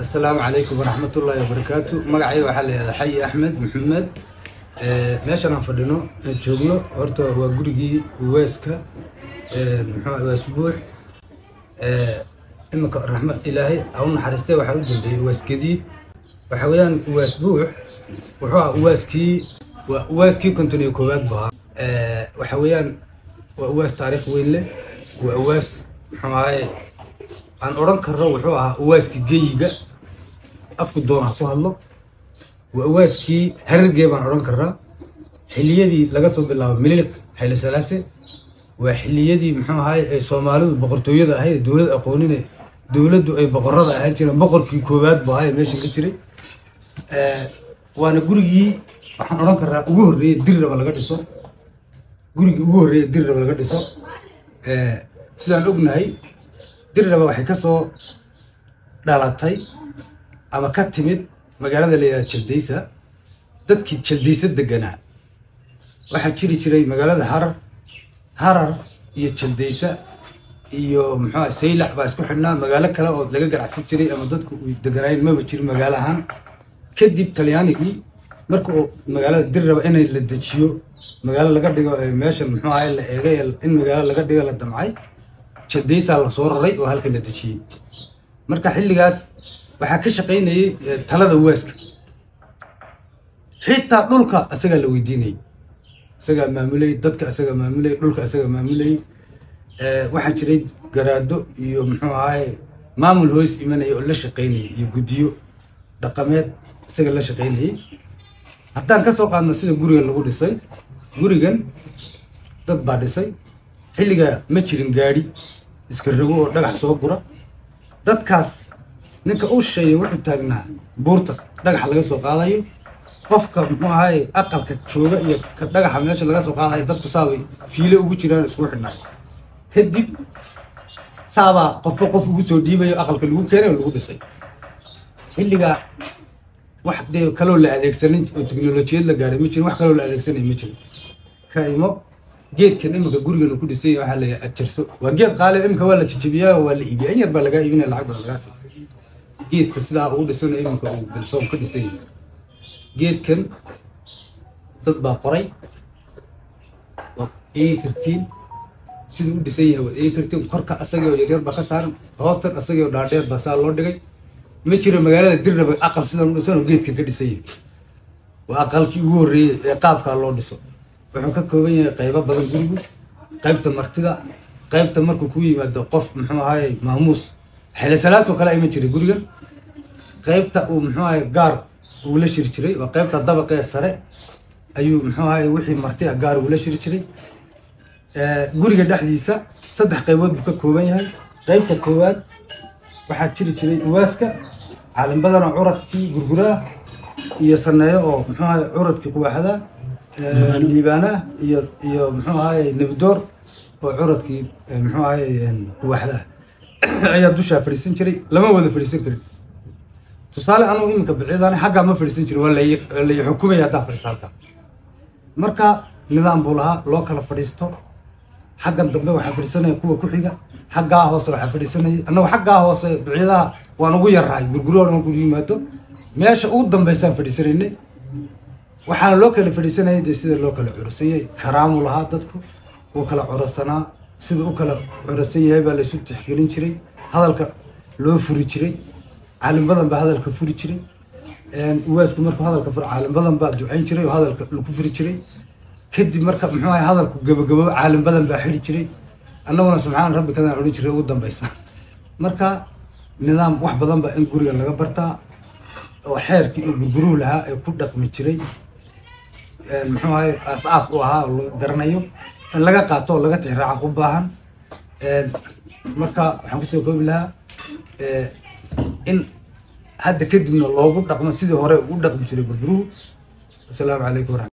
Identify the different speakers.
Speaker 1: السلام عليكم ورحمة الله وبركاته. مقعي وحالي هذا حي أحمد محمد. ماشي أنا فردينو جوجلو هرتو وجورجي واسكا محمد واسبوع إمك رحمة إلهي أو نحرسته وحاول جنبي واسكدي وحويان واسبوع وحوا واسكي كنت نيكوبات بها وحويان واس تاريخ وين له واس محمد عن أوران كرر وحوها واسكي جيجا أفقد دونه كهالله وواسكي هرجع عن أوران كرر حليدي لقصوا بالله ملك حيل سلاسة وحليدي محمد هاي الصومالي بقرطوية ده هاي دولة أقونين دولة أي بقرة ده هاي كنا بقر كيكوبات بهاي ماشي كتير وأنا جورجي عن أوران كرر وجوري درة ولا قدر صو جورجي وجوري درة ولا قدر صو سلام ابن هاي درة waxay ka soo dhalatay ama ka timid magaalada leeyahay Jaldeysa dadkii Jaldeysa deganaa waxa jiri jiray magaalada Harar iyo Jaldeysa iyo maxaa Saylac baa isku xidhnaa magaalo kale oo laga ganacsan jiray ama dadku deganayeen ma jirin magaalahan kadib Talyaanigii markuu magaalada Dirraba inay la dejiyo magaalo laga dhigo meesha maxaa la eegay in magaalo laga dhigo la damcay Jaldeysa la soo raray oo halka la dejiyay marka xilligaas waxa ka shaqeynayay talada waaska xitaa dhulka asaga la weydiinay asaga maamulay dadka asaga maamulay dhulka asaga maamulay waxa jiray garaado iyo muxuu ahaay maamul hoos imanay oo la shaqeynay iyo gudiyo dhaqameed asaga la shaqeynay haddaan ka soo qaadno sida guriga lagu dhisay gurigan dad baa dhisay xilliga ma jirin gaari iska rago oo dhagax soo gura dadkaas ninka uu sheeyay wuxuu taagnaa buurta dhagax laga soo qaadayo qofka muxuu ahaay aqalka jooga iyo ka dhagaxa meesha laga soo qaadayo dadku saabay fiile ugu jiraan isku xidhnaa kadib saaba qof ugu soo dhiibayo aqalka lagu keenay oo lagu dhisay xilliga wax kale la adeegsanin oo tiknoolajiyad la gaaray ma jirin wax kale la adeegsanay ma jirin kaimo geedkan imika guriga ku dhisay waxa la ajarso waa geed qaali imika waa la jijibiyaa waa la iibiyaa in yar baa laga iibinaa lacag badan laga sii geedka sidaa uu dhisay imika uu bilsoom ka dhisay geedkan dad baa qoray waa ay kartiin sidoo uu dhisay yahay ay kartiin korka asaga oo yar baa ka saaran hoosta asaga oo dhaadheer baa saa loo dhigay ma jiro magaalada Dirraba aqal sidan u dhisan oo geedka ka dhisay waa aqalkii ugu horeeyay ee qaabka loo dhiso wuxuu ka kooban yahay qaybo badan gurigu qaybta martida qaybta markuu ku yimaado qof muxuu ahaay maamuus xilli salaas oo kale ay ma jiray guriga qaybta uu muxuu ahaay gaar uu la shir jiray waa qaybta dabaqee sare ayuu muxuu ahaay wixii marti gaar uu la shir jiray guriga dhexdiisa saddex qaybood buu ka kooban yahay qaybta koowaad waxa jiri jiray waaska caalam badan oo curadkii gurguraha iyo saneeyo oo muxuu ahaay curadkii quwaxda liibana iyo muxuu ahaay nabdoor oo curadkii muxuu ahaay quwaxda ayaa dusha fariisan jiray lama wada fariisan karin tusaale anu imika biciidana xagga ma fariisan jirin wala la xukuumay hada fariisalka marka nidaam buu lahaa loo kala fadhiisto xaggan dambe waxa fariisanay kuwa ku xiga xagga hoose waxa fariisanay annagu xagga hoose biciidaha waan ugu yaraay gurguroon ku yimaado meesha ugu dambaysan fadhiisanay waxaan loo kala fadhiisanay sida loo kala curusay karaamu lahaa dadku oo kala curusana sida uu kala curusay yahay baa la isu tixgelin jiray hadalka loo furi jiray caalim badan baa hadalka furi jiray uwaasku markuu hadalka furo caalim badan baa ducayn jiray oo hadalka lagu furi jiray kadib marka muxuu ahaay hadalku gabagabo caalim badan baa xiri jiray annaguna subxaan rabbi kadaan oran jiray ugu dambaysa marka nidaam wax badan baa in guriga laga bartaa oo xeerkii uu gurguruhu lahaa ay ku dhaqmi jiray muxuu ahaay asaas u ahaa oo garanayo in laga qaato oo laga tixraaco u baahan marka waxaan ku soo koobi lahaa in hadda kadibna loogu dhaqmo sidii hore ugu dhaqmi jiray gurguruhu. Assalaamu calaykum.